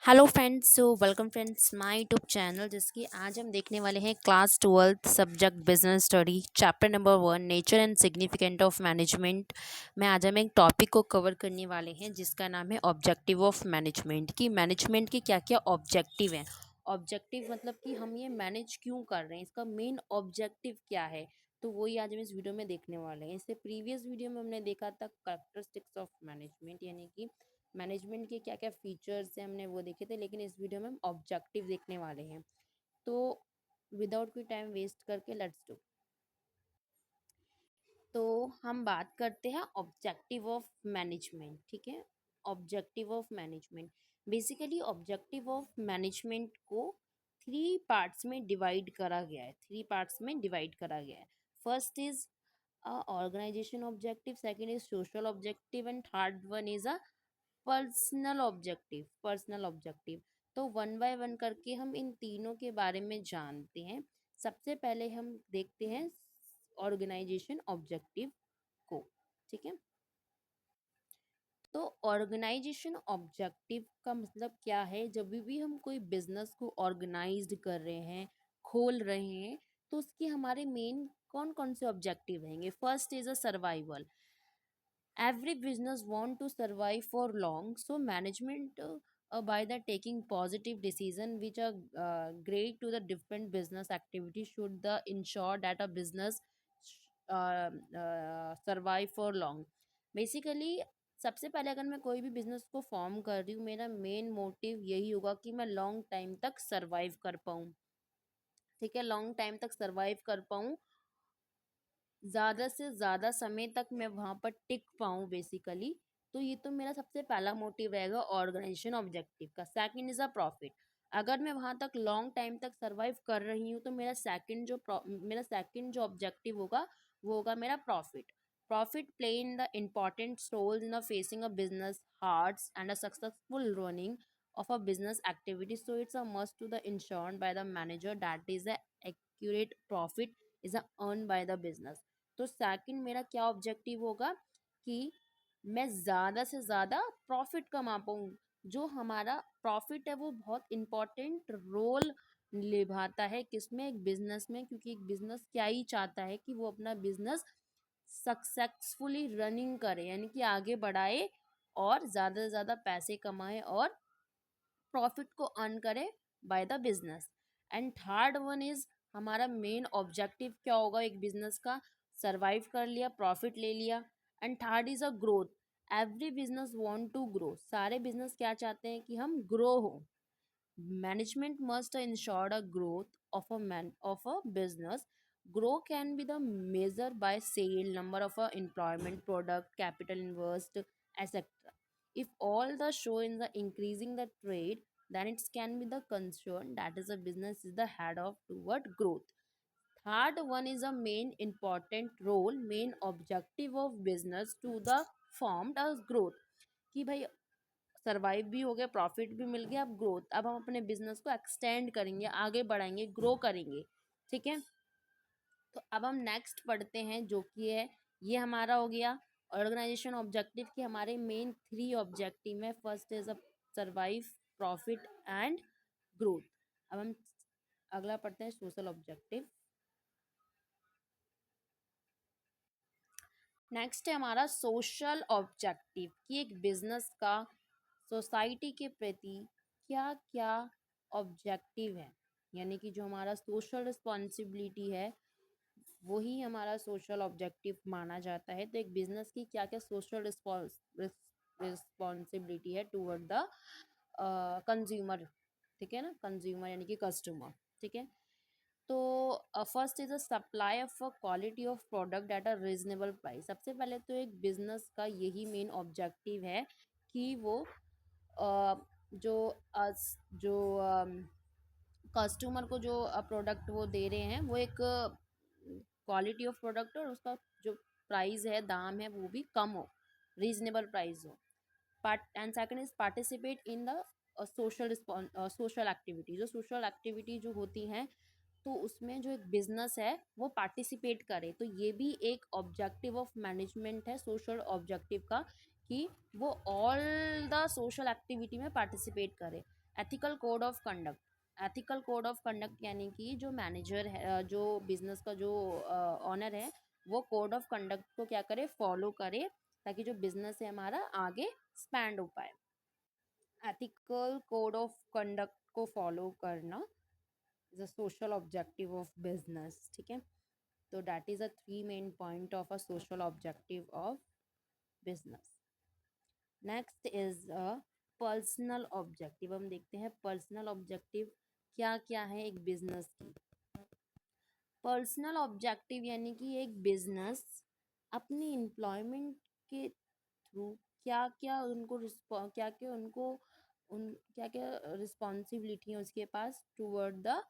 Hello friends, welcome friends my YouTube channel. जिसकी आज हम देखने वाले हैं class 12th subject business study chapter number 1 nature and significant of management में आज हम एक टॉपिक को कवर करने वाले हैं जिसका नाम है ऑब्जेक्टिव ऑफ मैनेजमेंट। कि मैनेजमेंट के क्या क्या ऑब्जेक्टिव हैं। ऑब्जेक्टिव मतलब कि हम ये मैनेज क्यों कर रहे हैं, इसका मेन ऑब्जेक्टिव क्या है। तो वही आज हम इस वीडियो में देखने वाले हैं। इससे प्रीवियस वीडियो में हमने देखा था कैरेक्टरिस्टिक्स ऑफ मैनेजमेंट, यानी कि मैनेजमेंट के क्या क्या फीचर्स हैं हमने वो देखे थे। लेकिन इस वीडियो में हम ऑब्जेक्टिव देखने वाले हैं। तो विदाउट कोई टाइम वेस्ट करके लेट्स डू। तो हम बात करते हैं ऑब्जेक्टिव ऑफ मैनेजमेंट। ठीक है, objective of management basically objective of management को थ्री पार्ट्स में डिवाइड करा गया है। First is organisation objective, second is social objective and third one is a personal objective. तो वन बाय वन करके हम इन तीनों के बारे में जानते हैं। सबसे पहले हम देखते हैं ऑर्गेनाइजेशन ऑब्जेक्टिव को। ठीक है, तो ऑर्गेनाइजेशन ऑब्जेक्टिव का मतलब क्या है। जब भी हम कोई बिजनेस को ऑर्गेनाइज्ड कर रहे हैं, खोल रहे हैं, तो उसके हमारे मेन कौन कौन से ऑब्जेक्टिव रहेंगे। First is a survival. Every business want to survive for long, so management by the taking positive decision which are great to the different business activity should the ensure that a business survive for long. Basically सबसे पहले अगर मैं कोई भी business को form कर रही हूँ, मेरा मेन मोटिव यही होगा कि मैं लॉन्ग टाइम तक सरवाइव कर पाऊँ। ठीक है, लॉन्ग टाइम तक सरवाइव कर पाऊँ, ज़्यादा से ज़्यादा समय तक मैं वहाँ पर टिक पाऊँ बेसिकली। तो ये तो मेरा सबसे पहला मोटिव रहेगा ऑर्गेनाइजेशन ऑब्जेक्टिव का। Second is a profit. अगर मैं वहाँ तक लॉन्ग टाइम तक सर्वाइव कर रही हूँ तो मेरा सेकंड जो ऑब्जेक्टिव होगा वो होगा मेरा profit. Profit play in the important role in the facing a business hards and a successful running of a business activity, so it's a must to the ensured by the manager that is a accurate profit is a earned by the business। तो second मेरा क्या objective होगा कि मैं ज़्यादा से ज़्यादा profit कमा पाऊँ। जो हमारा प्रॉफिट है वो बहुत इम्पोर्टेंट रोल निभाता है किसमें, एक बिजनेस में। क्योंकि एक बिजनेस क्या ही चाहता है कि वो अपना बिजनेस सक्सेसफुली रनिंग करे, यानी कि आगे बढ़ाए और ज़्यादा से ज़्यादा पैसे कमाए और प्रॉफिट को अर्न करे by the business. And third one is हमारा मेन ऑब्जेक्टिव क्या होगा एक बिजनेस का। सरवाइव कर लिया, प्रॉफिट ले लिया। And third is a growth. Every business want to grow. सारे बिजनेस क्या चाहते हैं कि हम ग्रो हो। Management must ensure a growth of a business. Grow can be the measure by sale, number of employment, product, capital invest, etc. If all the show in the increasing the trade, then it can be the concern that is a business is the head of toward growth. Third one is a main important role, main objective of business to the formed as growth। कि भाई survive भी हो गया, profit भी मिल गया, अब growth, अब हम अपने बिजनेस को एक्सटेंड करेंगे, आगे बढ़ाएंगे, ग्रो करेंगे। ठीक है, तो अब हम नेक्स्ट पढ़ते हैं जो कि है, ये हमारा हो गया ऑर्गेनाइजेशन ऑब्जेक्टिव के हमारे मेन थ्री ऑब्जेक्टिव है। First is a survive, profit and growth. अब हम अगला पढ़ते हैं सोशल ऑब्जेक्टिव। नेक्स्ट है हमारा सोशल ऑब्जेक्टिव कि एक बिजनेस का सोसाइटी के प्रति क्या क्या ऑब्जेक्टिव है, यानी कि जो हमारा सोशल रिस्पॉन्सिबिलिटी है वही हमारा सोशल ऑब्जेक्टिव माना जाता है। तो एक बिजनेस की क्या क्या सोशल रिस्पॉन्सिबिलिटी है टूवर्ड द कंज्यूमर। ठीक है ना, कंज्यूमर यानी कि कस्टमर। ठीक है, तो first is a supply of a quality of product at a reasonable price. सबसे पहले तो एक बिजनेस का यही मेन ऑब्जेक्टिव है कि वो जो जो कस्टमर को जो प्रोडक्ट वो दे रहे हैं वो एक क्वालिटी ऑफ प्रोडक्ट और उसका जो प्राइस है, दाम है, वो भी कम हो, रीजनेबल प्राइस हो। Part and second is participate in the social activity. जो सोशल एक्टिविटी जो होती हैं तो उसमें जो एक बिजनेस है वो पार्टिसिपेट करे। तो ये भी एक ऑब्जेक्टिव ऑफ मैनेजमेंट है सोशल ऑब्जेक्टिव का कि वो ऑल द सोशल एक्टिविटी में पार्टिसिपेट करे। Ethical code of conduct, ethical code of conduct यानी कि जो मैनेजर है, जो बिजनेस का जो ऑनर है, वो कोड ऑफ कंडक्ट को क्या करे, फॉलो करे, ताकि जो बिजनेस है हमारा आगे एक्सपैंड हो पाए। एथिकल कोड ऑफ कंडक्ट को फॉलो करना is a social objective of business, ठीक है। तो that is a 3 main point of a social objective of business. Next is a personal objective. हम देखते हैं पर्सनल ऑब्जेक्टिव क्या क्या है एक बिजनेस की। पर्सनल ऑब्जेक्टिव यानी कि एक बिजनेस अपनी एम्प्लॉयमेंट के थ्रू क्या क्या उनको क्या क्या उनको उन क्या क्या रिस्पॉन्सिबिलिटी है उसके पास टूवर्ड द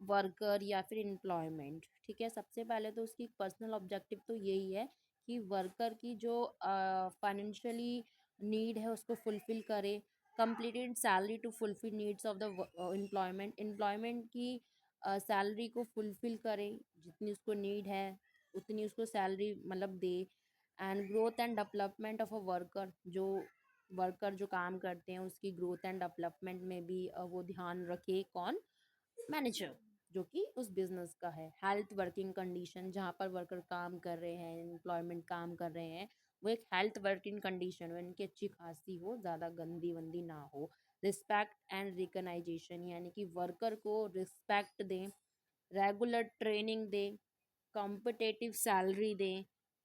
वर्कर या फिर एम्प्लॉयमेंट, ठीक है। सबसे पहले तो उसकी पर्सनल ऑब्जेक्टिव तो यही है कि वर्कर की जो फाइनेंशियली नीड है उसको फुलफिल करे, completed salary to fulfil needs of the employment, employment की सैलरी को फुलफिल करे, जितनी उसको नीड है उतनी उसको सैलरी मतलब दे। And growth and development of a worker, जो वर्कर जो काम करते हैं उसकी ग्रोथ एंड डेवलपमेंट में भी वो ध्यान रखे, कौन, मैनेजर, जो कि उस बिजनेस का है। हेल्थ वर्किंग कंडीशन, जहाँ पर वर्कर काम कर रहे हैं, एम्प्लॉयमेंट काम कर रहे हैं, वो एक हेल्थ वर्किंग कंडीशन हो, इनकी अच्छी खासी हो, ज़्यादा गंदी वंदी ना हो। रिस्पेक्ट एंड रिकग्नाइजेशन, यानी कि वर्कर को रिस्पेक्ट दें, रेगुलर ट्रेनिंग दें, कॉम्पिटेटिव सैलरी दें,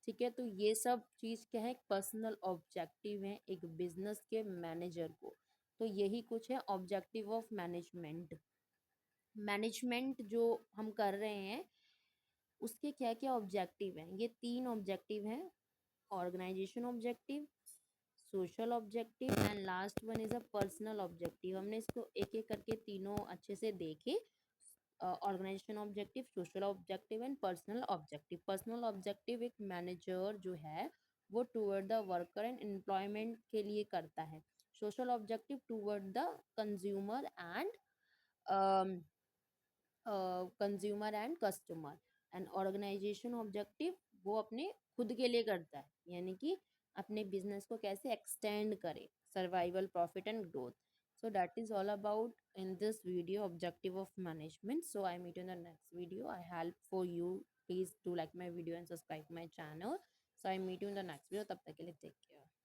ठीक है। तो ये सब चीज़ क्या है, पर्सनल ऑब्जेक्टिव है एक बिजनेस के मैनेजर को। तो यही कुछ है ऑब्जेक्टिव ऑफ मैनेजमेंट। मैनेजमेंट जो हम कर रहे हैं उसके क्या क्या ऑब्जेक्टिव हैं, ये 3 ऑब्जेक्टिव हैं। Organisation objective, social objective and last one is a personal objective. हमने इसको एक एक करके तीनों अच्छे से देखे। Organisation objective, social objective and personal objective. Personal objective एक मैनेजर जो है वो toward the worker and employment के लिए करता है। Social objective toward the consumer and consumer and customer. And organisation objective वो अपने खुद के लिए करता है, यानी कि अपने बिजनेस को कैसे एक्सटेंड करे, survival, profit and growth. So that is all about in this video objective of management. So I meet you in the next video. I help for you. Please do like my video and subscribe my channel. So I meet you in the next video. तब तक के लिए take care.